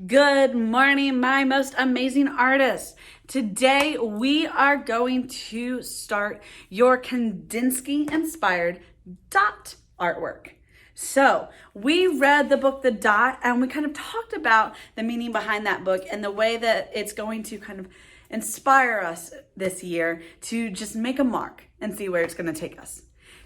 Good morning, my most amazing artists. Today we are going to start your Kandinsky inspired dot artwork. So we read the book The Dot and we kind of talked about the meaning behind that book and the way that it's going to kind of inspire us this year to just make a mark and see where it's going to take us.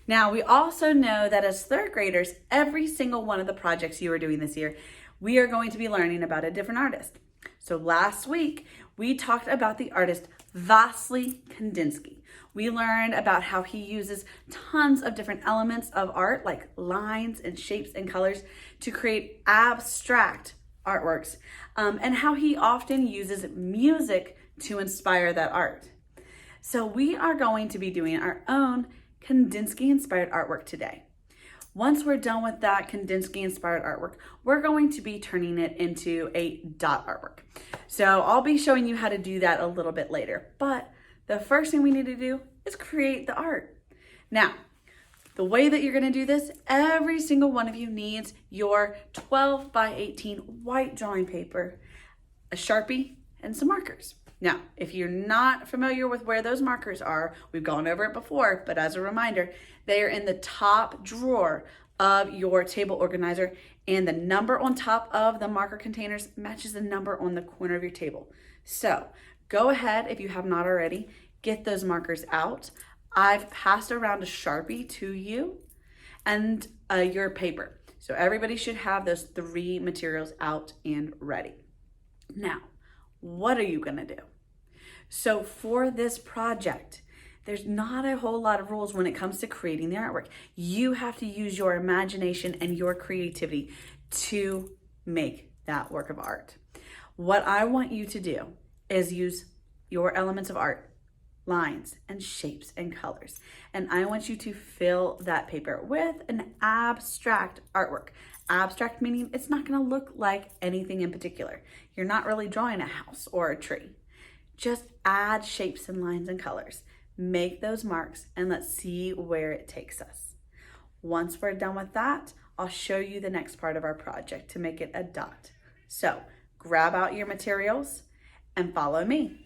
Now, we also know that as third graders, every single one of the projects you are doing this year, we are going to be learning about a different artist. So last week, we talked about the artist Vasily Kandinsky. We learned about how he uses tons of different elements of art, like lines and shapes and colors, to create abstract artworks, and how he often uses music to inspire that art. So we are going to be doing our own Kandinsky-inspired artwork today. Once we're done with that Kandinsky-inspired artwork, we're going to be turning it into a dot artwork. So I'll be showing you how to do that a little bit later. But the first thing we need to do is create the art. Now, the way that you're going to do this, every single one of you needs your 12 by 18 white drawing paper, a Sharpie, and some markers. Now, if you're not familiar with where those markers are, we've gone over it before, but as a reminder, they are in the top drawer of your table organizer, and the number on top of the marker containers matches the number on the corner of your table. So go ahead, if you have not already, get those markers out. I've passed around a Sharpie to you and your paper. So everybody should have those three materials out and ready. Now, what are you gonna do? So for this project, there's not a whole lot of rules when it comes to creating the artwork. You have to use your imagination and your creativity to make that work of art. What I want you to do is use your elements of art, lines and shapes and colors. And I want you to fill that paper with an abstract artwork. Abstract meaning it's not gonna look like anything in particular. You're not really drawing a house or a tree. Just add shapes and lines and colors. Make those marks and let's see where it takes us. Once we're done with that, I'll show you the next part of our project to make it a dot. So grab out your materials and follow me.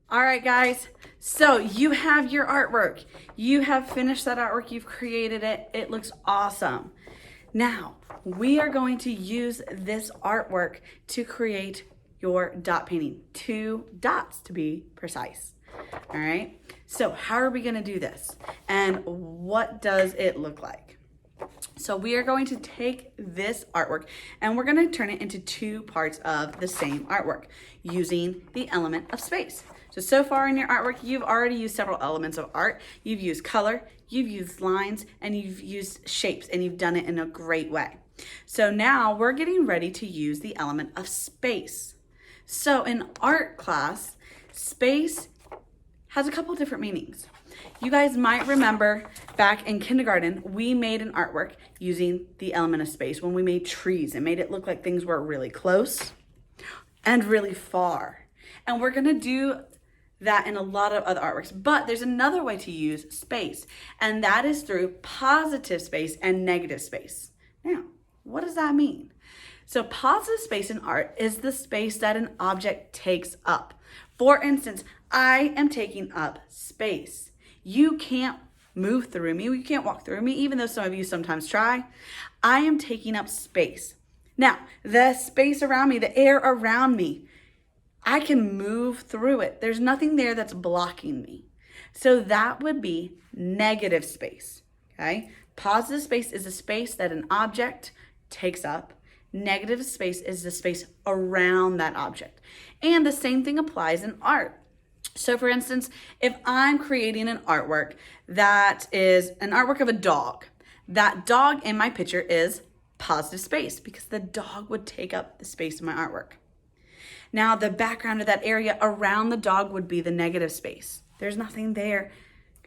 All right, guys, so you have your artwork. You have finished that artwork, you've created it. It looks awesome. Now, we are going to use this artwork to create your dot painting, 2 dots to be precise. All right, so how are we gonna do this? And what does it look like? So we are going to take this artwork and we're going to turn it into 2 parts of the same artwork using the element of space. So far in your artwork, you've already used several elements of art. You've used color, you've used lines, and you've used shapes, and you've done it in a great way. So now we're getting ready to use the element of space. So in art class, space has a couple different meanings. You guys might remember back in kindergarten, we made an artwork using the element of space when we made trees and made it look like things were really close and really far. And we're gonna do that in a lot of other artworks, but there's another way to use space, and that is through positive space and negative space. Now, what does that mean? So positive space in art is the space that an object takes up. For instance, I am taking up space. You can't move through me. You can't walk through me, even though some of you sometimes try. I am taking up space. Now, the space around me, the air around me, I can move through it. There's nothing there that's blocking me. So that would be negative space, okay? Positive space is the space that an object takes up. Negative space is the space around that object. And the same thing applies in art. So for instance, if I'm creating an artwork that is an artwork of a dog, that dog in my picture is positive space because the dog would take up the space in my artwork. Now the background of that area around the dog would be the negative space. There's nothing there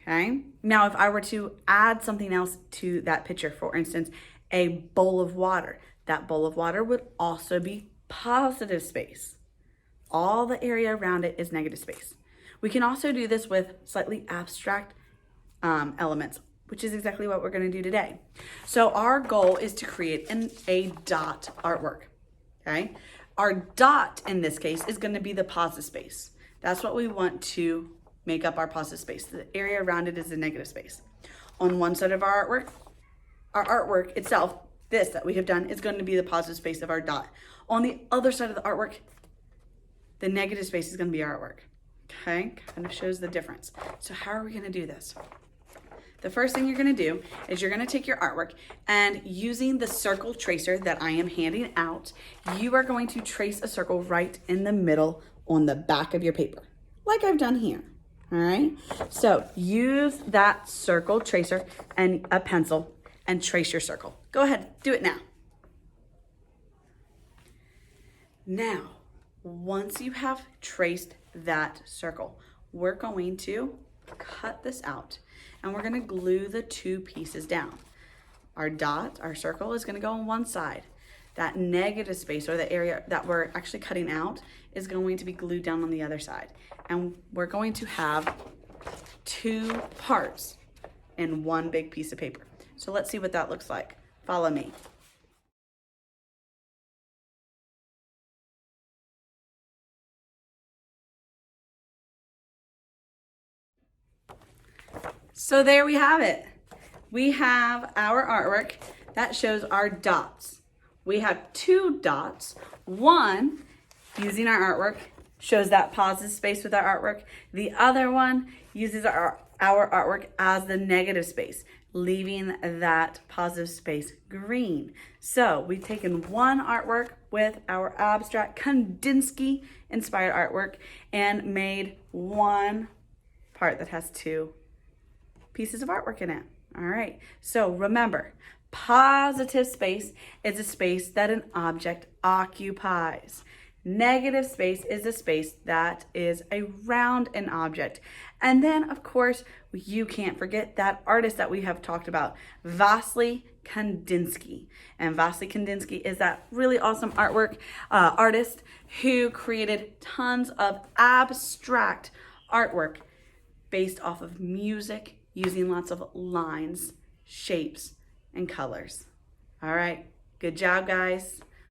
Okay. Now, if I were to add something else to that picture, for instance, a bowl of water, that bowl of water would also be positive space. All the area around it is negative space. We can also do this with slightly abstract elements, which is exactly what we're going to do today. So our goal is to create a dot artwork. Okay. Our dot in this case is going to be the positive space. That's what we want to make up our positive space. The area around it is the negative space. On one side of our artwork itself, this that we have done is going to be the positive space of our dot. On the other side of the artwork, the negative space is going to be our artwork. Okay, kind of shows the difference. So how are we going to do this? The first thing you're going to do is you're going to take your artwork, and using the circle tracer that I am handing out, you are going to trace a circle right in the middle on the back of your paper, like I've done here. All right, so use that circle tracer and a pencil and trace your circle. Go ahead, do it now. Now, once you have traced that circle, we're going to cut this out and we're going to glue the two pieces down. Our dot, our circle, is going to go on one side. That negative space, or the area that we're actually cutting out, is going to be glued down on the other side. And we're going to have two parts in one big piece of paper. So let's see what that looks like. Follow me. So there we have it. We have our artwork that shows our dots. We have two dots. One, using our artwork, shows that positive space with our artwork. The other one uses our artwork as the negative space, leaving that positive space green. So we've taken one artwork with our abstract Kandinsky inspired artwork and made one part that has two pieces of artwork in it. All right, so remember, positive space is a space that an object occupies. Negative space is a space that is around an object. And then, of course, you can't forget that artist that we have talked about, Vasily Kandinsky. And Vasily Kandinsky is that really awesome artist who created tons of abstract artwork based off of music, using lots of lines, shapes, and colors. All right, good job, guys.